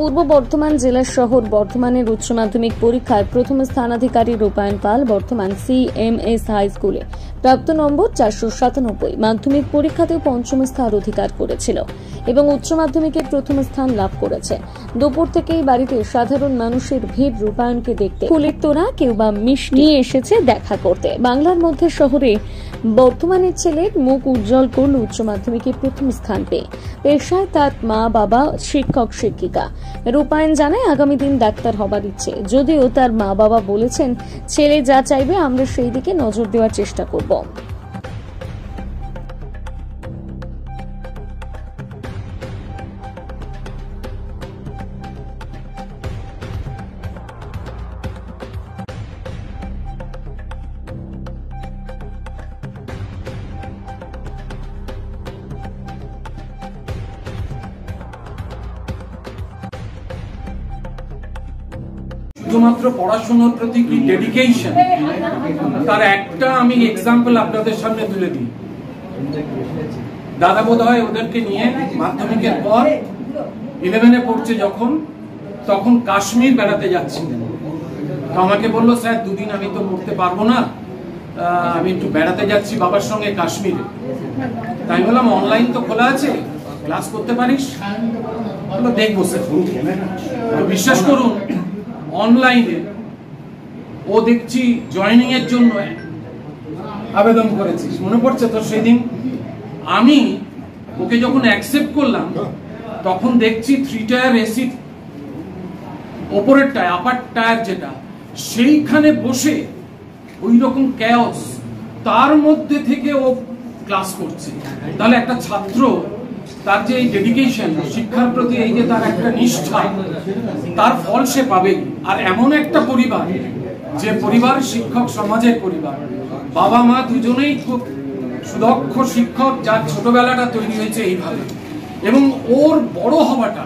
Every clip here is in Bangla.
পূর্ব বর্ধমান জেলার শহর বর্ধমানের উচ্চ মাধ্যমিক পরীক্ষায় প্রথম স্থানাধিকারী রূপায়ণ পাল বর্ধমান সিএমএস হাই স্কুলে প্রাপ্ত নম্বর 497। মাধ্যমিক পরীক্ষাতেও পঞ্চম স্থান অধিকার করেছিল এবং উচ্চ মাধ্যমিকে প্রথম স্থান লাভ করেছে। দুপুর থেকেই বাড়িতে সাধারণ মানুষের ভিড় রূপায়ণকে দেখতে। ফুলের তোড়া কেউ বা মিষ্টি নিয়ে এসেছে দেখা করতে। বাংলার মধ্যে শহরে বর্তমানের ছেলের মুখ উজ্জ্বল করল উচ্চ মাধ্যমিকে প্রথম স্থান পেয়ে। পেশায় তার মা বাবা শিক্ষক শিক্ষিকা। রূপায়ণ জানায় আগামী দিন ডাক্তার হবার ইচ্ছে, যদিও তার মা বাবা বলেছেন ছেলে যা চাইবে আমরা সেই দিকে নজর দেওয়ার চেষ্টা করব। শুধুমাত্র পড়াশোনার প্রতি কি ডেডিকেশন, তার একটা আমি এক্সাম্পল আপনাদের সামনে তুলে দিই। দাদা বোধ হয় ওদেরকে নিয়ে মাধ্যমিকের পর 11-এ পড়ছে যখন, তখন কাশ্মীর বেড়াতে যাচ্ছিলেন। তো আমাকে বললো, স্যার দুদিন আমি তো পড়তে পারবো না, আমি একটু বেড়াতে যাচ্ছি বাবার সঙ্গে কাশ্মীরে। তাই বললাম অনলাইন তো খোলা আছে, ক্লাস করতে পারিস? বললো দেখবো স্যার। তো বিশ্বাস করুন, অনলাইনে ও দেখছি জয়েনিং এর জন্য আবেদন করেছিস, মনে পড়ছে তো সেদিন? আমি ওকে যখন অ্যাকসেপ্ট করলাম তখন দেখছি 3 টায়ার এসি ওপরের টায়ার, আপার টায়ার যেটা, সেইখানে বসে ওই রকম ক্যাওস, তার মধ্যে থেকে ও ক্লাস করছে। তাহলে একটা ছাত্র তার যে এই ডেডিকেশন, শিক্ষার প্রতি এই যে তার একটা নিষ্ঠা, তার ফল সে পাবে। আর এমন একটা পরিবার, যে পরিবার শিক্ষক সমাজের পরিবার, বাবা মা দুজনেই খুব সুদক্ষ শিক্ষক, যার ছোটবেলাটা তৈরি হয়েছে এইভাবে, এবং ওর বড় হওয়াটা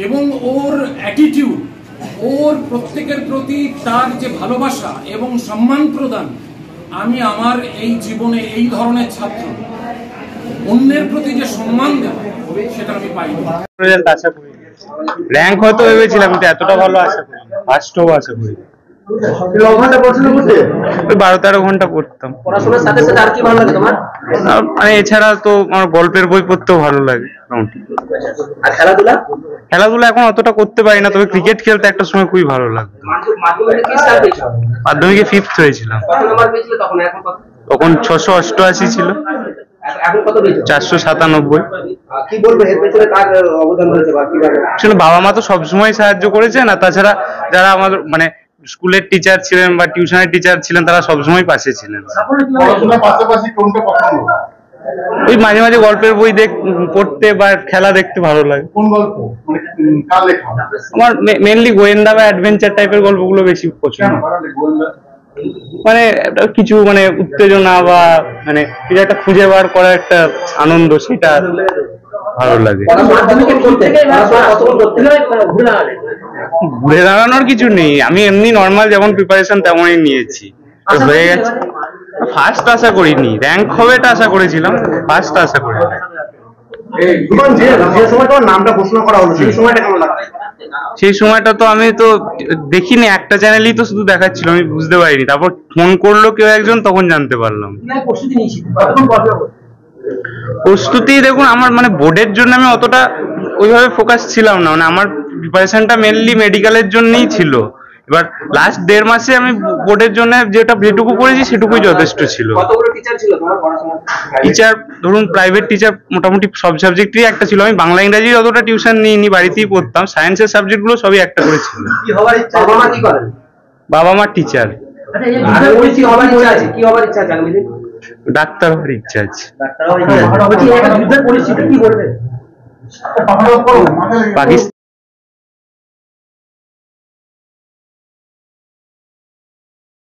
এবং ওর অ্যাটিটিউড, ওর প্রত্যেকের প্রতি তার যে ভালোবাসা এবং সম্মান প্রদান, আমি আমার এই জীবনে এই ধরনের ছাত্র, অন্যের প্রতি যে সম্মান দেওয়া, সেটা আমি পাইনি। রেজাল্ট আশা করি, র‍্যাঙ্ক হয়তো ভেবেছিলাম, কিন্তু এতটা ভালো আশা করি, ফার্স্টও আশা করি। 12-13 ঘন্টা পড়তাম। পড়াশোনার সাথে সাথে আর কি ভালো লাগে তোমার? মানে এছাড়া তো আমার গল্পের বই পড়তেও ভালো লাগে। আর খেলাধুলা? খেলাধুলা এখন অতটা করতে পারি না, তবে ক্রিকেট খেলতে একটা সময় খুবই ভালো লাগতো। মাধ্যমিকে 5th হয়েছিলাম। কত নাম্বার পেয়েছিলে তখন? এখন কত? তখন 688 ছিল। এখন কত পেয়েছো? 497। কি বলবো এর পেছনে কার অবদান রয়েছে বা কিভাবে? আসলে বাবা মা তো সবসময় সাহায্য করেছেন, আর তাছাড়া যারা আমাদের মানে স্কুলের টিচার ছিলেন বা টিউশনের টিচার ছিলেন, তারা সবসময় পাশে ছিলেন। ওই মাঝে মাঝে গল্পের বই পড়তে বা খেলা দেখতে ভালো লাগে। কোন গল্প? আমার মেনলি গোয়েন্দা বা অ্যাডভেঞ্চার টাইপের গল্পগুলো বেশি পছন্দ। মানে কিছু মানে উত্তেজনা বা মানে কিছু একটা খুঁজে বার করার একটা আনন্দ, সেটা ভালো লাগে। ঘুরে দাঁড়ানোর কিছু নেই, আমি এমনি নর্মাল যেমন প্রিপারেশন তেমনই নিয়েছি, হয়ে গেছে। ফার্স্ট আশা করিনি, র‍্যাঙ্ক হবে এটা আশা করেছিলাম, ফার্স্ট আশা করিনি। সেই সময়টা তো আমি তো দেখিনি, একটা চ্যানেলই তো শুধু দেখাচ্ছিল, আমি বুঝতে পারিনি। তারপর ফোন করলো কেউ একজন, তখন জানতে পারলাম। প্রস্তুতি দেখুন, আমার মানে বোর্ডের জন্য আমি অতটা ওইভাবে ফোকাস ছিলাম না, মানে আমার প্রিপারেশনটা মেনলি মেডিকেলের জন্যই ছিল। এবার লাস্ট 1.5 মাসে আমি বোর্ডের জন্য যেটুকু পড়েছি সেটুকুই যথেষ্ট ছিল। টিচার ধরুন, প্রাইভেট টিচার মোটামুটি সব সাবজেক্টেরই একটা ছিল। আমি বাংলা ইংরাজি অতটা টিউশন নিইনি, বাড়িতেই পড়তাম। সায়েন্সের সাবজেক্ট গুলো সবই একটা করে ছিল। বাবা মা টিচার। ডাক্তার হওয়ার ইচ্ছা আছে। পাকিস্তান